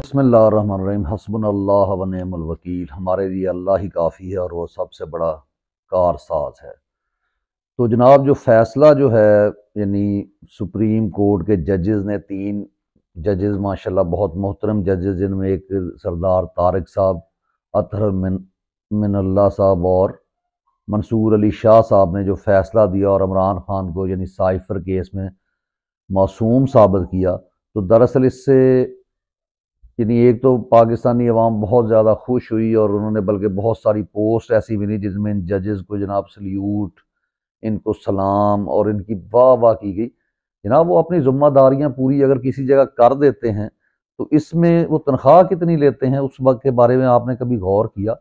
बिस्मिल्लाहिर्रहमानिर्रहीम हस्बुनल्लाह व निअमल वकील। हमारे लिए अल्लाह ही काफ़ी है और वो सबसे बड़ा कारसाज है। तो जनाब जो फ़ैसला जो है यानी सुप्रीम कोर्ट के जजेस ने तीन जजेस माशाल्लाह बहुत मोहतरम जजेस, जिनमें एक सरदार तारिक साहब, अतहर मिनल्ला साहब और मंसूर अली शाह साहब ने जो फ़ैसला दिया और इमरान खान को यानी साइफर केस में मासूम साबित किया, तो दरअसल इससे यानी एक तो पाकिस्तानी अवाम बहुत ज़्यादा खुश हुई और उन्होंने बल्कि बहुत सारी पोस्ट ऐसी मिली जिसमें इन जजेस को जनाब सल्यूट, इनको सलाम और इनकी वाह वाह की गई। जनाब वो अपनी ज़िम्मेदारियां पूरी अगर किसी जगह कर देते हैं तो इसमें वो तनख्वाह कितनी लेते हैं उस वक्त के बारे में आपने कभी गौर किया?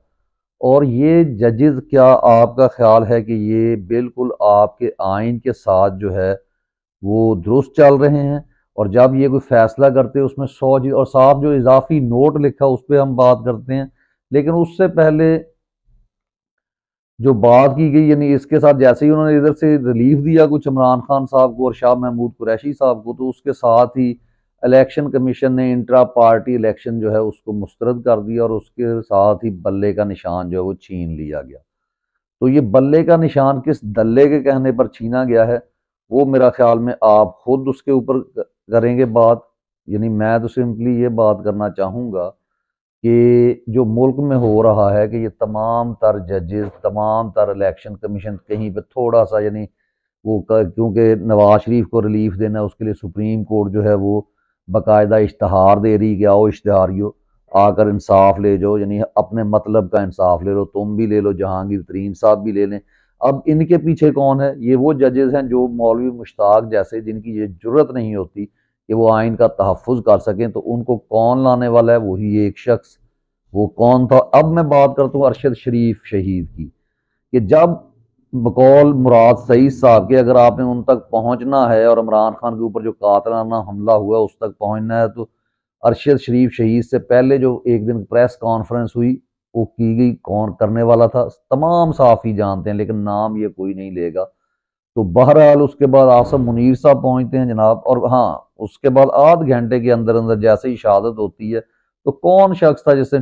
और ये जजेस, क्या आपका ख्याल है कि ये बिल्कुल आपके आइन के साथ जो है वो दुरुस्त चल रहे हैं? और जब ये कोई फैसला करते हैं उसमें 100 चीज और साहब जो इजाफी नोट लिखा उस पर हम बात करते हैं, लेकिन उससे पहले जो बात की गई यानी इसके साथ जैसे ही उन्होंने इधर से रिलीफ दिया कुछ इमरान खान साहब को और शाह महमूद कुरैशी साहब को, तो उसके साथ ही इलेक्शन कमीशन ने इंट्रा पार्टी इलेक्शन जो है उसको मुस्तरद कर दिया और उसके साथ ही बल्ले का निशान जो है वो छीन लिया गया। तो ये बल्ले का निशान किस दल्ले के कहने पर छीना गया है, वो मेरा ख्याल में आप खुद उसके ऊपर करेंगे बात। यानी मैं तो सिंपली ये बात करना चाहूँगा कि जो मुल्क में हो रहा है कि ये तमाम तर जजेस, तमाम तर इलेक्शन कमीशन कहीं पे थोड़ा सा यानी क्योंकि नवाज शरीफ को रिलीफ देना है उसके लिए सुप्रीम कोर्ट जो है वो बाकायदा इश्तहार दे रही कि आओ इश्तहारियों आकर इंसाफ ले जाओ, यानी अपने मतलब का इंसाफ ले लो, तुम भी ले लो, जहांगीर तरीन साहब भी ले लें। अब इनके पीछे कौन है? ये वो जजेस हैं जो मौलवी मुश्ताक जैसे, जिनकी ये जरूरत नहीं होती कि वो आइन का तहफ़्फ़ुज़ कर सकें, तो उनको कौन लाने वाला है? वही एक शख्स। वो कौन था? अब मैं बात करता हूँ अरशद शरीफ शहीद की, कि जब बकौल मुराद सईद साहब के अगर आपने उन तक पहुंचना है और इमरान खान के ऊपर जो कातलाना हमला हुआ उस तक पहुंचना है, तो अरशद शरीफ शहीद से पहले जो एक दिन प्रेस कॉन्फ्रेंस हुई वो की गई, कौन करने वाला था तमाम सहाफ़ी जानते हैं, लेकिन नाम ये कोई नहीं लेगा। तो बहरहाल उसके बाद आसम मुनीर साहब पहुंचते हैं जनाब, और हाँ उसके बाद आध घंटे के अंदर अंदर जैसे ही शहादत होती है, तो कौन शख्स था जिसने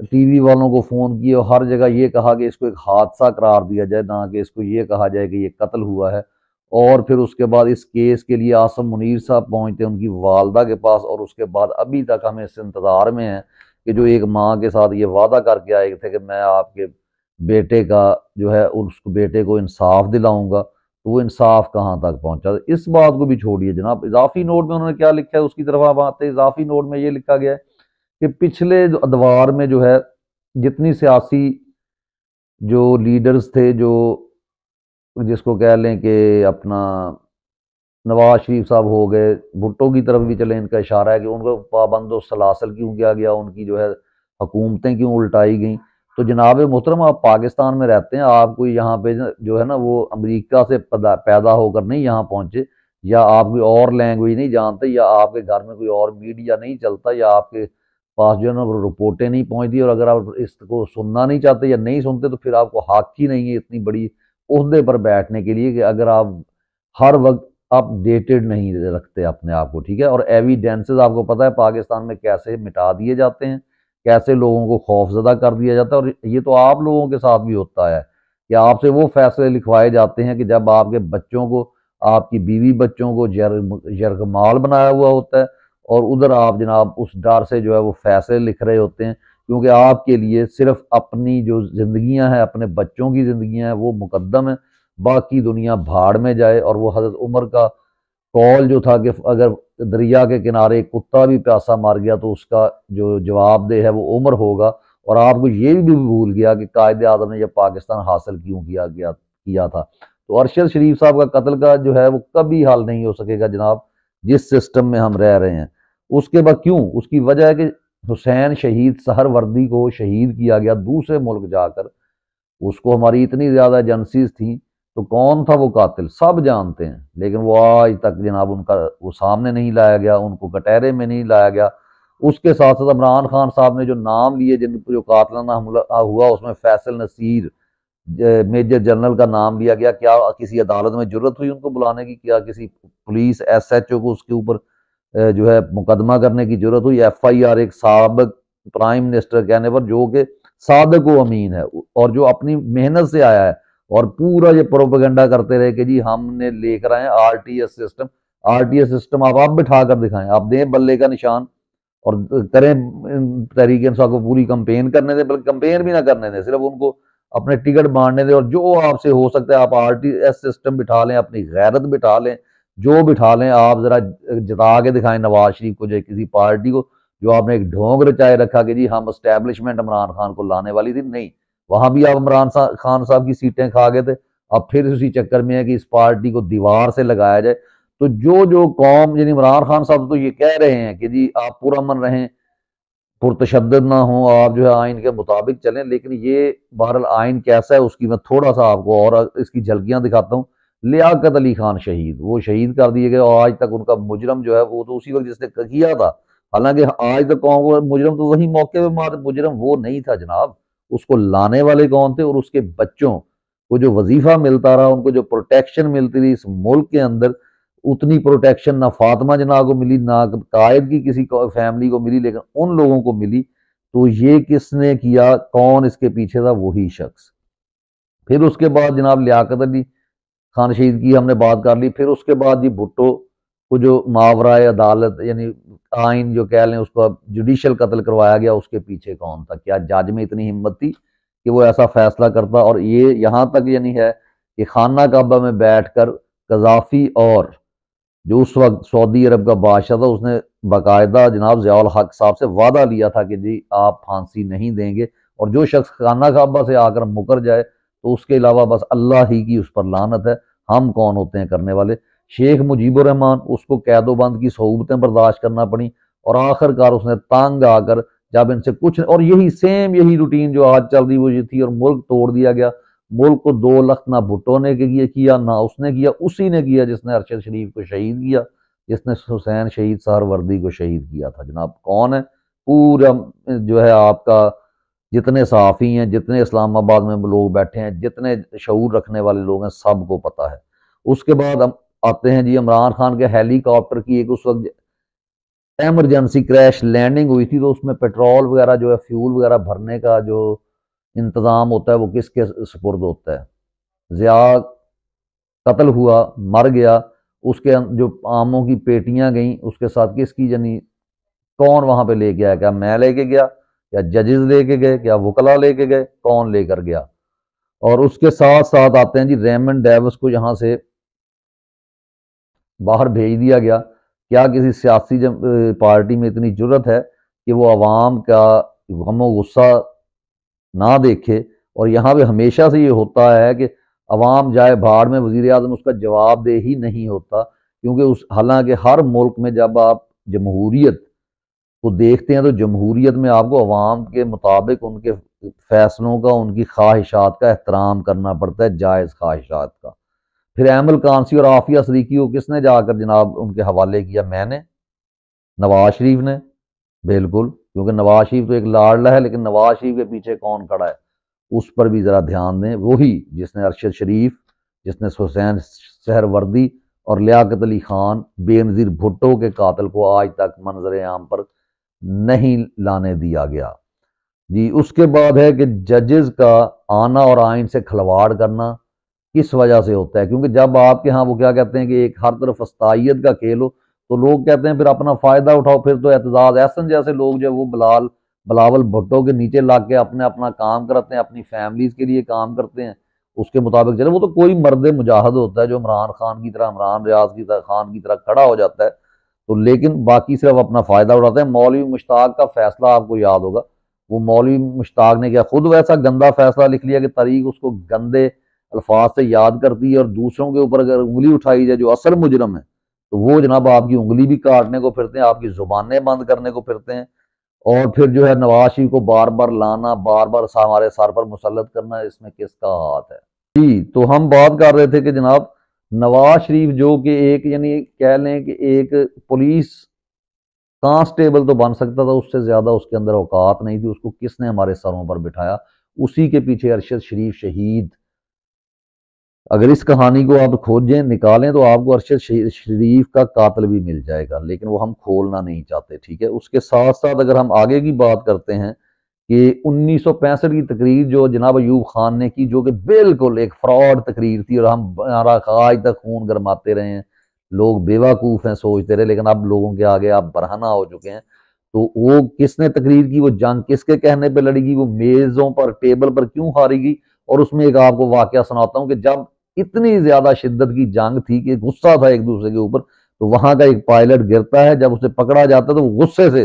टीवी वालों को फ़ोन किए और हर जगह ये कहा कि इसको एक हादसा करार दिया जाए, ना कि इसको ये कहा जाए कि ये कत्ल हुआ है। और फिर उसके बाद इस केस के लिए आसम मुनीर साहब पहुंचते हैं उनकी वालदा के पास, और उसके बाद अभी तक हम इस इंतज़ार में हैं कि जो एक माँ के साथ ये वादा करके आए थे कि मैं आपके बेटे का जो है उस बेटे को इंसाफ दिलाऊंगा, तो वो इंसाफ कहाँ तक पहुंचा? इस बात को भी छोड़िए जनाब, इजाफी नोट में उन्होंने क्या लिखा है उसकी तरफ आप आते हैं। इजाफी नोट में ये लिखा गया है कि पिछले जो अदवार में जो है जितनी सियासी जो लीडर्स थे, जो जिसको कह लें कि अपना नवाज शरीफ साहब हो गए, भुट्टो की तरफ भी चले, इनका इशारा है कि उनको पाबंद सलासल क्यों किया गया, उनकी जो है हुकूमतें क्यों उल्टाई गई। तो जनाब मोहतरम, आप पाकिस्तान में रहते हैं, आप कोई यहाँ पे जो है ना वो अमेरिका से पैदा होकर नहीं यहाँ पहुंचे, या आप कोई और लैंग्वेज नहीं जानते, या आपके घर में कोई और मीडिया नहीं चलता, या आपके पास जो है ना वो रिपोर्टें नहीं पहुंचती, और अगर आप इसको सुनना नहीं चाहते या नहीं सुनते तो फिर आपको हक ही नहीं है इतनी बड़ी ओहदे पर बैठने के लिए कि अगर आप हर वक्त अपडेटेड नहीं रखते अपने आप को, ठीक है। और एविडेंसेस आपको पता है पाकिस्तान में कैसे मिटा दिए जाते हैं, कैसे लोगों को खौफजदा कर दिया जाता है, और ये तो आप लोगों के साथ भी होता है कि आपसे वो फैसले लिखवाए जाते हैं कि जब आपके बच्चों को, आपकी बीवी बच्चों को यरगमाल बनाया हुआ होता है, और उधर आप जनाब उस डर से जो है वो फैसले लिख रहे होते हैं, क्योंकि आपके लिए सिर्फ अपनी जो जिंदगियां हैं, अपने बच्चों की जिंदगियां हैं वो मुकद्दम है, बाकी दुनिया भाड़ में जाए। और वो हजरत उमर का कौल जो था कि अगर दरिया के किनारे एक कुत्ता भी प्यासा मार गया तो उसका जो जवाबदेह है वो उमर होगा। और आपको ये भी भूल गया कि कायदे आज़म ने जब पाकिस्तान हासिल क्यों किया था। तो अरशद शरीफ साहब का कत्ल का जो है वो कभी हल नहीं हो सकेगा जनाब, जिस सिस्टम में हम रह रहे हैं। उसके बाद क्यों? उसकी वजह है कि हुसैन शहीद सहरवर्दी को शहीद किया गया दूसरे मुल्क जाकर, उसको हमारी इतनी ज़्यादा एजेंसीज थी, तो कौन था वो कातिल सब जानते हैं, लेकिन वो आज तक जनाब उनका वो सामने नहीं लाया गया, उनको कटहरे में नहीं लाया गया। उसके साथ साथ इमरान खान साहब ने जो नाम लिए, जिन पर जो कातलाना हमला हुआ उसमें फैसल नसीर मेजर जनरल का नाम लिया गया, क्या किसी अदालत में जरूरत हुई उनको बुलाने की? क्या किसी पुलिस एसएचओ को उसके ऊपर जो है मुकदमा करने की जरूरत हुई। FIR एक साबिक प्राइम मिनिस्टर कहने पर, जो कि सादिक व अमीन है और जो अपनी मेहनत से आया है, और पूरा ये प्रोपेगेंडा करते रहे कि जी हमने लेकर आए RTS सिस्टम। RTS सिस्टम आप बिठा कर दिखाएं, आप दें बल्ले का निशान और करें तहरीक इंसाफ को पूरी कंपेन करने दें, बल्कि कंपेन भी ना करने दें, सिर्फ उनको अपने टिकट बांटने दें। और जो आपसे हो सकता है आप RTS सिस्टम बिठा लें, अपनी गैरत बिठा लें, जो बिठा लें, आप जरा जता के दिखाएं नवाज शरीफ को, जो किसी पार्टी को, जो आपने एक ढोंग रचाए रखा कि जी हम एस्टैब्लिशमेंट इमरान खान को लाने वाली थी। नहीं, वहां भी आप इमरान खान साहब की सीटें खा गए थे। अब फिर उसी चक्कर में है कि इस पार्टी को दीवार से लगाया जाए। तो जो जो कौम, यानी इमरान खान साहब तो ये कह रहे हैं कि जी आप पूरा मन रहें, पुरतशद्दद ना हो, आप जो है आइन के मुताबिक चलें, लेकिन ये बहरहाल आइन कैसा है उसकी मैं थोड़ा सा आपको और इसकी झलकियां दिखाता हूँ। लियाकत अली खान शहीद, वो शहीद कर दिए गए और आज तक उनका मुजरम जो है वो तो उसी वक्त जिसने किया था। हालांकि आज तक कौन को मुजरम तो वही मौके पे मार, मुजरम वो नहीं था जनाब, उसको लाने वाले कौन थे? और उसके बच्चों को जो वजीफा मिलता रहा, उनको जो प्रोटेक्शन मिलती रही इस मुल्क के अंदर, उतनी प्रोटेक्शन ना फातिमा जना को मिली, ना कायद की किसी फैमिली को मिली, लेकिन उन लोगों को मिली। तो ये किसने किया, कौन इसके पीछे था? वही शख्स। फिर उसके बाद जनाब लियाकत अली खान शहीद की हमने बात कर ली। फिर उसके बाद जी भुट्टो को जो मावराए अदालत, यानी आइन जो कह लें उसको, जुडिशल कत्ल करवाया गया, उसके पीछे कौन था? क्या जज में इतनी हिम्मत थी कि वो ऐसा फैसला करता? और ये यहाँ तक यानी है कि खाना काबा में बैठकर कजाफी और जो उस वक्त सऊदी अरब का बादशाह था, उसने बाकायदा जनाब ज़ियाउल हक साहब से वादा लिया था कि जी आप फांसी नहीं देंगे, और जो शख्स खाना काबा से आकर मुकर जाए तो उसके अलावा बस अल्लाह ही की उस पर लानत है, हम कौन होते हैं करने वाले। शेख मुजीबुर रहमान, उसको कैदोबंद की सहूबतें बर्दाश्त करना पड़ी, और आखिरकार उसने तंग आकर जब इनसे कुछ, और यही सेम यही रूटीन जो आज चल रही वो ये थी, और मुल्क तोड़ दिया गया। मुल्क को 2 लाख ना भुट्टो ने किया ना उसने किया, उसी ने किया जिसने अरशद शरीफ को शहीद किया, जिसने हुसैन शहीद सहरवर्दी को शहीद किया था। जनाब कौन है? पूरा जो है आपका, जितने सहाफ़ी हैं, जितने इस्लामाबाद में लोग बैठे हैं, जितने शऊर रखने वाले लोग हैं, सबको पता है। उसके बाद हम आते हैं जी इमरान खान के हेलीकॉप्टर की एक उस वक्त एमरजेंसी क्रैश लैंडिंग हुई थी, तो उसमें पेट्रोल वगैरह जो है, फ्यूल वगैरह भरने का जो इंतज़ाम होता है वो किसके सुपुर्द होता है? ज़िया कत्ल हुआ, मर गया, उसके जो आमों की पेटियां गई उसके साथ किसकी, यानी कौन वहां पे लेके आया? क्या मैं लेके गया? क्या जजेस लेके गए? क्या वकला लेके गए? कौन लेकर गया? और उसके साथ साथ आते हैं जी रेमंड डेविस को यहाँ से बाहर भेज दिया गया। क्या किसी सियासी पार्टी में इतनी जुर्रत है कि वो अवाम का गम गुस्सा ना देखे? और यहाँ पे हमेशा से ये होता है कि अवाम जाए भाड़ में, वजीर आजम उसका जवाब दे ही नहीं होता, क्योंकि उस, हालांकि हर मुल्क में जब आप जमहूरियत को देखते हैं तो जमहूरियत में आपको अवाम के मुताबिक उनके फैसलों का, उनकी ख्वाहिशात का एहतराम करना पड़ता है, जायज़ ख्वाहिशात का। फिर अहमल कांसी और आफिया सदीकी को किसने जाकर जनाब उनके हवाले किया? मैंने, नवाज शरीफ ने, बिल्कुल, क्योंकि नवाज शरीफ तो एक लाडला है, लेकिन नवाज शरीफ के पीछे कौन खड़ा है उस पर भी जरा ध्यान दें। वही जिसने अरशद शरीफ, जिसने हुसैन सहरवर्दी और लियाकत अली खान बेनज़ीर भुट्टो के कातिल को आज तक मंजर आम पर नहीं लाने दिया गया जी। उसके बाद है कि जजेस का आना और आइन से खिलवाड़ करना किस वजह से होता है? क्योंकि जब आपके यहाँ वो क्या कहते हैं कि एक हर तरफ फस्तायत का खेल हो, तो लोग कहते हैं फिर अपना फायदा उठाओ। फिर तो एतजाज एहसन जैसे लोग जो वो बिलावल भुट्टो के नीचे लग के अपने अपना काम करते हैं, अपनी फैमिलीज के लिए काम करते हैं, उसके मुताबिक चले। वो तो कोई मर्द मुजाहिद होता है जो इमरान खान की तरह, इमरान रियाज की तरह, खान की तरह खड़ा हो जाता है, तो लेकिन बाकी सिर्फ अपना फायदा उठाते हैं। मौलवी मुश्ताक का फैसला आपको याद होगा, वो मौलवी मुश्ताक ने क्या खुद वैसा गंदा फैसला लिख लिया कि तारीख उसको गंदे अल्फाज से याद करती है, और दूसरों के ऊपर अगर उंगली उठाई जाए जो असल मुजरम है, तो वो जनाब आपकी उंगली भी काटने को फिरते हैं, आपकी जुबानें बंद करने को फिरते हैं। और फिर जो है नवाज शरीफ को बार बार लाना, बार बार हमारे सर पर मुसल्लत करना, इसमें किसका हाथ है जी? तो हम बात कर रहे थे कि जनाब नवाज शरीफ जो कि एक, यानी कह लें कि एक पुलिस कांस्टेबल तो बन सकता था, उससे ज्यादा उसके अंदर औकात नहीं थी। उसको किसने हमारे सरों पर बिठाया? उसी के पीछे अरशद शरीफ शहीद अगर इस कहानी को आप खोजें निकालें तो आपको अरशद शरीफ का कातिल भी मिल जाएगा, लेकिन वो हम खोलना नहीं चाहते। ठीक है, उसके साथ साथ अगर हम आगे की बात करते हैं कि 1965 की तकरीर जो जनाब अयूब खान ने की, जो कि बिल्कुल एक फ्रॉड तकरीर थी, और हमारा आज तक खून गरमाते रहे हैं, लोग बेवकूफ़ हैं सोचते रहे, लेकिन अब लोगों के आगे आप बरहना हो चुके हैं। तो वो किसने तकरीर की, वो जंग किसके कहने पे लड़ी गई, वो मेज़ों पर टेबल पर क्यों हारी गई। और उसमें एक आपको वाकया सुनाता हूँ कि जब इतनी ज्यादा शिद्दत की जंग थी कि गुस्सा था एक दूसरे के ऊपर, तो वहां का एक पायलट गिरता है, जब उसे पकड़ा जाता है तो वो गुस्से से,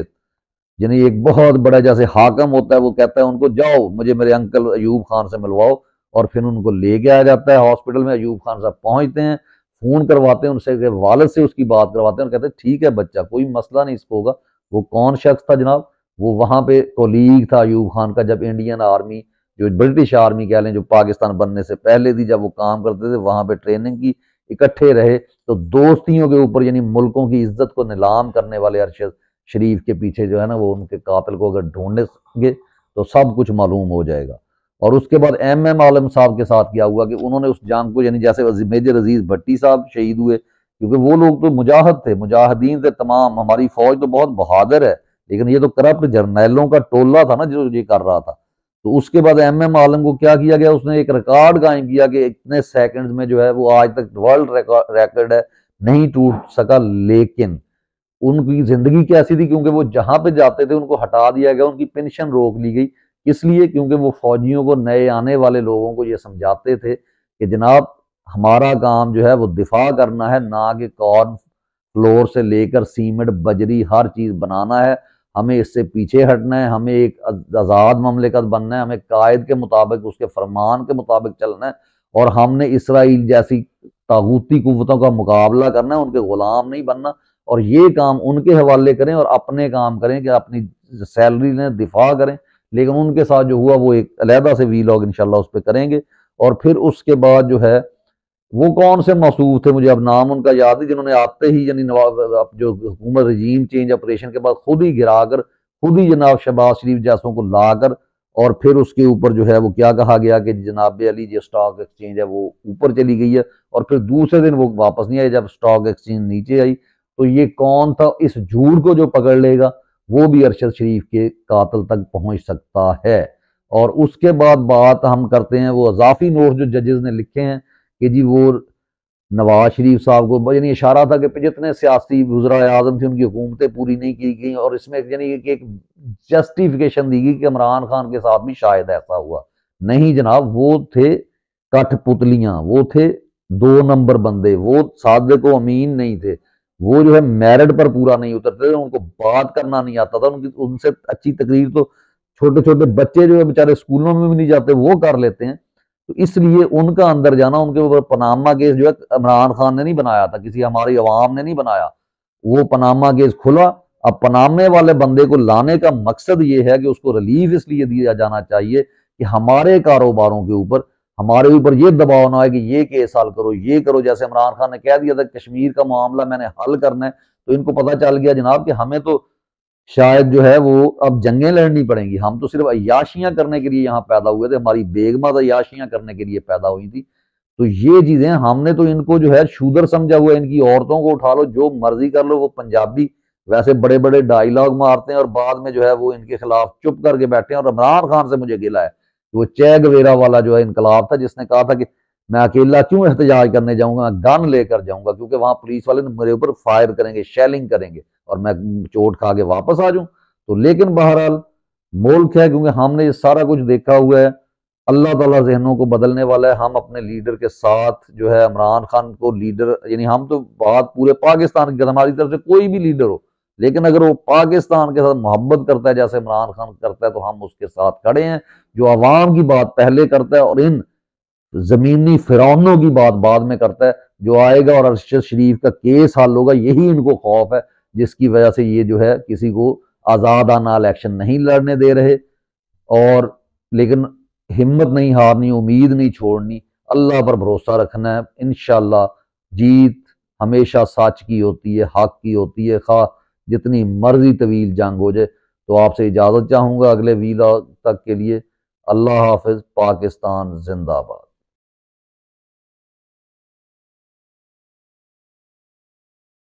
यानी एक बहुत बड़ा जैसे हाकम होता है, वो कहता है उनको जाओ मुझे मेरे अंकल अयूब खान से मिलवाओ, और फिर उनको लेके आया जाता है हॉस्पिटल में। अयूब खान साहब पहुंचते हैं, फोन करवाते हैं उनसे, वालिद से उसकी बात करवाते हैं, और कहते हैं ठीक है बच्चा, कोई मसला नहीं इसको होगा। वो कौन शख्स था जनाब, वो वहां पे कोलीग था अयूब खान का, जब इंडियन आर्मी, जो ब्रिटिश आर्मी कह लें, जो पाकिस्तान बनने से पहले थी, जब वो काम करते थे वहां पे ट्रेनिंग की, इकट्ठे रहे। तो दोस्तियों के ऊपर, यानी मुल्कों की इज्जत को नीलाम करने वाले अरशद शरीफ के पीछे जो है ना, वो उनके कातिल को अगर ढूंढेंगे तो सब कुछ मालूम हो जाएगा। और उसके बाद एम आलम साहब के साथ क्या हुआ कि उन्होंने उस जंग को, यानी जैसे मेजर अजीज भट्टी साहब शहीद हुए, क्योंकि वो लोग तो मुजाहिद थे, मुजाहिदीन थे तमाम, हमारी फौज तो बहुत बहादुर है, लेकिन ये तो करप्ट जर्नैलों का टोला था ना जो ये कर रहा था। तो उसके बाद एम आलम को क्या किया गया, उसने एक रिकॉर्ड कायम किया कि इतने सेकंड्स में जो है, वो आज तक वर्ल्ड रिकॉर्ड है, नहीं टूट सका। लेकिन उनकी जिंदगी कैसी थी, क्योंकि वो जहां पे जाते थे उनको हटा दिया गया, उनकी पेंशन रोक ली गई। इसलिए क्योंकि वो फौजियों को, नए आने वाले लोगों को ये समझाते थे कि जनाब हमारा काम जो है वो दिफा करना है, ना कि कॉर्न फ्लोर से लेकर सीमेंट बजरी हर चीज बनाना है। हमें इससे पीछे हटना है, हमें एक आज़ाद ममलिकत बनना है, हमें कायद के मुताबिक, उसके फरमान के मुताबिक चलना है, और हमने इसराइल जैसी तागूती कुव्वतों का मुकाबला करना है, उनके गुलाम नहीं बनना। और ये काम उनके हवाले करें और अपने काम करें कि अपनी सैलरी लें, दिफा करें। लेकिन उनके साथ जो हुआ वो एक अलहदा से वीलॉग इंशाल्लाह उस पर करेंगे। और फिर उसके बाद जो है, वो कौन से मसूफ थे, मुझे अब नाम उनका याद है, जिन्होंने आते ही, यानी नवाब जो हुकूमत रजीम चेंज ऑपरेशन के बाद खुद ही गिराकर, खुद ही जनाब शहबाज शरीफ जैसों को लाकर, और फिर उसके ऊपर जो है वो क्या कहा गया कि जनाब अली जो स्टॉक एक्सचेंज है वो ऊपर चली गई है, और फिर दूसरे दिन वो वापस नहीं आई जब स्टॉक एक्सचेंज नीचे आई। तो ये कौन था, इस झूठ को जो पकड़ लेगा वो भी अरशद शरीफ के कातिल तक पहुंच सकता है। और उसके बाद बात हम करते हैं वो अजाफी नोट जो जजेस ने लिखे हैं कि जी वो नवाज शरीफ साहब को, यानी इशारा था कि जितने सियासी वज़रा आज़म थे उनकी हुकूमतें पूरी नहीं की गई, और इसमें यानी एक जस्टिफिकेशन दी गई कि इमरान खान के साथ भी शायद ऐसा हुआ। नहीं जनाब, वो थे कठपुतलियां, वो थे 2 नंबर बंदे, वो सादिक व अमीन नहीं थे। वो जो है मेरिट पर पूरा नहीं उतरते थे, उनको बात करना नहीं आता था, उनकी उनसे अच्छी तकरीर तो छोटे छोटे बच्चे जो है बेचारे स्कूलों में भी नहीं जाते वो कर लेते हैं। तो इसलिए उनका अंदर जाना, उनके ऊपर पनामा केस जो है इमरान खान ने नहीं बनाया था, किसी हमारी अवाम ने नहीं बनाया, वो पनामा केस खुला। अब पनामे वाले बंदे को लाने का मकसद ये है कि उसको रिलीफ इसलिए दिया जाना चाहिए कि हमारे कारोबारों के ऊपर, हमारे ऊपर ये दबाव ना है कि ये केस हल करो, ये करो। जैसे इमरान खान ने कह दिया था कश्मीर का मामला मैंने हल करना है, तो इनको पता चल गया जनाब कि हमें तो शायद जो है वो अब जंगें लड़नी पड़ेंगी, हम तो सिर्फ अय्याशियां करने के लिए यहाँ पैदा हुए थे, हमारी बेगमा अय्याशियां करने के लिए पैदा हुई थी। तो ये चीजें हमने तो इनको जो है शूदर समझा हुआ है, इनकी औरतों को उठा लो, जो मर्जी कर लो। वो पंजाबी वैसे बड़े बड़े डायलॉग मारते हैं और बाद में जो है वो इनके खिलाफ चुप करके बैठे हैं। और इमरान खान से मुझे गिला है कि वो चे गवेरा वाला जो है इनकलाब था, जिसने कहा था कि मैं अकेला क्यों एहतजाज करने जाऊंगा, गन लेकर जाऊंगा, क्योंकि वहां पुलिस वाले मेरे ऊपर फायर करेंगे, शेलिंग करेंगे, और मैं चोट खा के वापस आ जाऊं। तो लेकिन बहरहाल मुल्क है, क्योंकि हमने ये सारा कुछ देखा हुआ है। अल्लाह ताला जहनों को बदलने वाला है। हम अपने लीडर के साथ जो है, इमरान खान को लीडर, यानी हम तो बात पूरे पाकिस्तान की, हमारी तरफ से कोई भी लीडर हो, लेकिन अगर वो पाकिस्तान के साथ मोहब्बत करता है जैसे इमरान खान करता है, तो हम उसके साथ खड़े हैं। जो आवाम की बात पहले करता है और इन जमीनी फिरौनों की बात बाद में करता है, जो आएगा और अरशद शरीफ का केस हल होगा, यही इनको खौफ है, जिसकी वजह से ये जो है किसी को आजादाना इलेक्शन नहीं लड़ने दे रहे। और लेकिन हिम्मत नहीं हारनी, उम्मीद नहीं छोड़नी, अल्लाह पर भरोसा रखना है। इंशाल्लाह जीत हमेशा सच की होती है, हक की होती है, खा जितनी मर्जी तवील जंग हो जाए। तो आपसे इजाजत चाहूंगा अगले वीलॉग तक के लिए। अल्लाह हाफिज। पाकिस्तान जिंदाबाद।